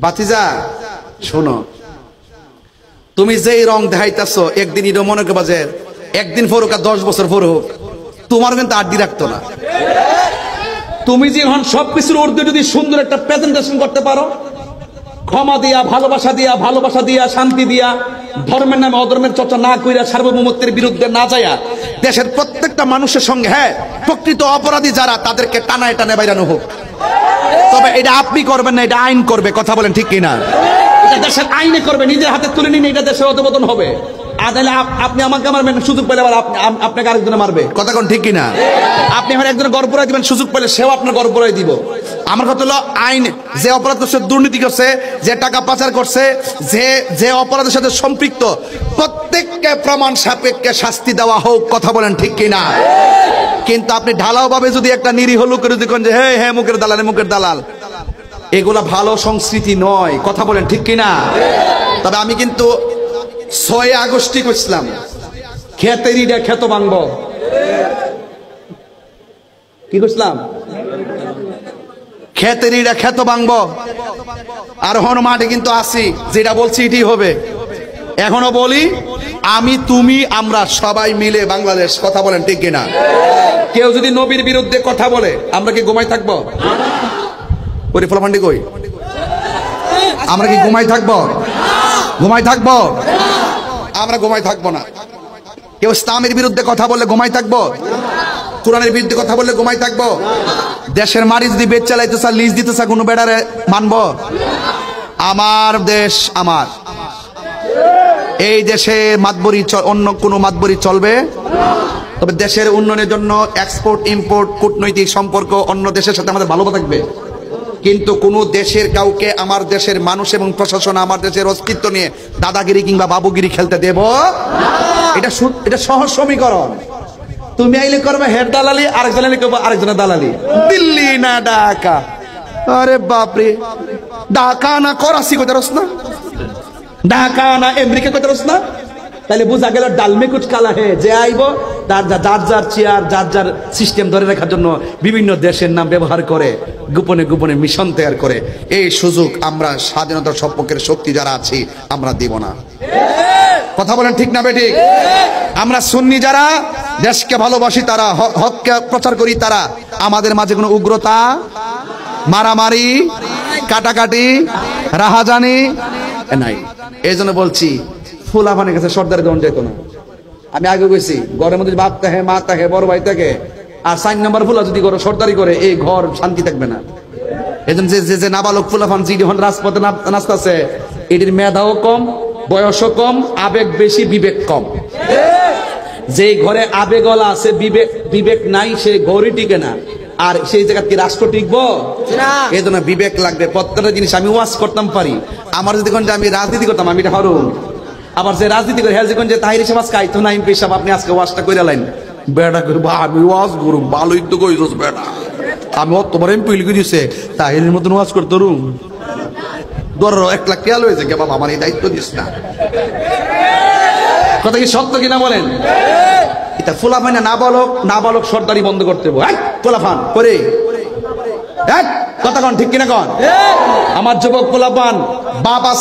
বাতিজা শোনো, তুমি যেই রং দেখাইতেছো একদিন এটা মনে করবা যে একদিন পড়ুক আর 10 বছর পড়ুক, তোমার কিন্তু আড্ডি রাখতো না। তুমি যখন সবকিছুর ঊর্ধ্বে যদি সুন্দর একটা প্রেজেন্টেশন করতে পারো, ক্ষমা দিয়া, ভালোবাসা দিয়া, শান্তি দিয়া, ধর্মের নামে অধর্মের চর্চা না কইরা, সার্বভৌমত্বের বিরুদ্ধে না যায়া দেশের প্রত্যেকটা মানুষের সঙ্গে, হ্যাঁ প্রকৃত অপরাধী যারা তাদেরকে টানায় টানায় বাইরানো হোক। তবে এটা আপনি করবেন না, এটা আইন করবে। কথা বলেন ঠিক কিনা? এটা দেশের আইনে করবে, নিজের হাতে তুলে নিন, এটা দেশের অধঃপতন হবে। আর তাহলে আপনি আমাকে মারবেন, সুযোগ পেলে আবার আপনাকে আরেকজনে মারবে। কথা কোন ঠিক কিনা? আপনি আমার একজনের গর্ব পড়াই দিবেন, সুযোগ পেলে সেও আপনার গর্ব পড়াই দিব। আমার কথা হলো আইন যে অপরাধ করছে, দুর্নীতি করছে, যে টাকা পাচার করছে, যে অপরাধের সাথে সম্পৃক্ত, প্রত্যেককে প্রমাণ সাপেক্ষে শাস্তি দেওয়া হোক। কথা বলেন ঠিক কিনা? কিন্তু আপনি ঢালাও ভাবে যদি একটা নিরীহ লোকের যদি কোন যে হ্যাঁ হ্যাঁ মুখের দালাল, এগুলা ভালো সংস্কৃতি নয়। কথা বলেন ঠিক কিনা? তবে আমি কিন্তু 6 আগস্টই করছিলাম, খেতেরিটা খেত ভাঙব। কি করছিলাম? খেতেরিটা খেত ভাঙব। আর হন মাঠে কিন্তু আসি, যেটা বলছি এটাই হবে। এখনো বলি, আমি, তুমি, আমরা সবাই মিলে বাংলাদেশ। কথা বলেন ঠিক কিনা? কেউ যদি নবীর বিরুদ্ধে কথা বলে, আমরা কি ঘুমাই থাকবো? পরিফলাফান্ডি কই? আমরা কি ঘুমাই থাকবো? আমরা ঘুমাই থাকবো না। কেউ ইসলামের বিরুদ্ধে কথা বললে ঘুমাই থাকবো? কোরআনের বিরুদ্ধে কথা বললে ঘুমাই থাকবো? দেশের মারি যদি বেচ চালাইতেছে, লিজ দিতেছে, কোনো বেড়ারে মানবো? আমার দেশ আমার, এই দেশে মাতবরি অন্য কোনো মাতবরি চলবে। তবে দেশের উন্নয়নের জন্য এক্সপোর্ট ইম্পোর্ট, কূটনৈতিক সম্পর্ক অন্য দেশের সাথে আমাদের ভালো থাকবে। কিন্তু কোন দেশের কাউকে আমার দেশের মানুষ এবং প্রশাসন আমার দেশের অস্তিত্ব নিয়ে দাদাগিরি কিংবা বাবুগিরি খেলতে দেব? এটা সহজ সমীকরণ। তুমি আইলে করবে হেড দালালি, আরেকজনে করবো আরেকজনের দালালি। দিল্লি না ঢাকা, আরে বাপরে, ঢাকা না করাচি কইতে রস না, ঢাকা না আমেরিকা কইতে রস না। তাহলে বোঝা গেল ডালমে কুচ কালা হে, যে আইব যার চেয়ার, যার সিস্টেম ধরে রাখার জন্য বিভিন্ন দেশের নাম ব্যবহার করে গোপনে গোপনে মিশন তৈরি করে। এই সুযোগ আমরা স্বাধীনতার সপক্ষের শক্তি যারা আছি আমরা দিব না। কথা বলেন ঠিক না বেঠিক? আমরা সুন্নি যারা দেশকে ভালোবাসি, তারা হককে প্রচার করি, তারা আমাদের মাঝে কোনো উগ্রতা, মারামারি, কাটাকাটি, রাহাজানি নাই। এই জন্য বলছি, ফুলাফানের কাছে সর্দারে দন যেত না। আমি আগে গেছি, ঘরের মধ্যে বাপ থাকে, মা থাকে, বড় ভাই থাকে, আর 4 নম্বর ফুলা যদি করো সর্দারি করে, এই ঘর শান্তি থাকবে না। এই জন্য যে নাবালক ফুলাফান যে যখন রাজপথে নাচতেছে, এটির মেধাও কম, বয়সও কম, আবেগ বেশি, বিবেক কম। যে ঘরে আবেগলা আছে, বিবেক নাই, সে ঘরই টিকে না। আর সেই জায়গা কি রাষ্ট্র টিকবো? এই জন্য বিবেক লাগবে। প্রত্যেকটা জিনিস আমি ওয়াজ করতাম পারি, আমার যদি কোন আমি রাজনীতি করতাম আমি এটা হরুম। আবার যে রাজনীতি করে হেলজি কোন যে তাহির সমাজ কাইতো না, এমপি সাহেব আপনি আজকে ওয়াজটা কইরা লাইন, বেড়া করব আমি ওয়াজ করব, ভালোই তো কইছস বেড়া, আমি তোমার এমপি লিখে দিছে তাহিরের মতন ওয়াজ করতে রুম। ধরো 1 লাখ টাকা লয়েছে কে বাবা, আমার এই দায়িত্ব দিস না। কথা কি সত্য কিনা বলেন? এটা ফুলাফান নাবালক সর্দারি বন্ধ করতে হবে। ফুলাফান করে কথা কন ঠিক কিনা কন? আমার যুবক ফুলাফান বাবা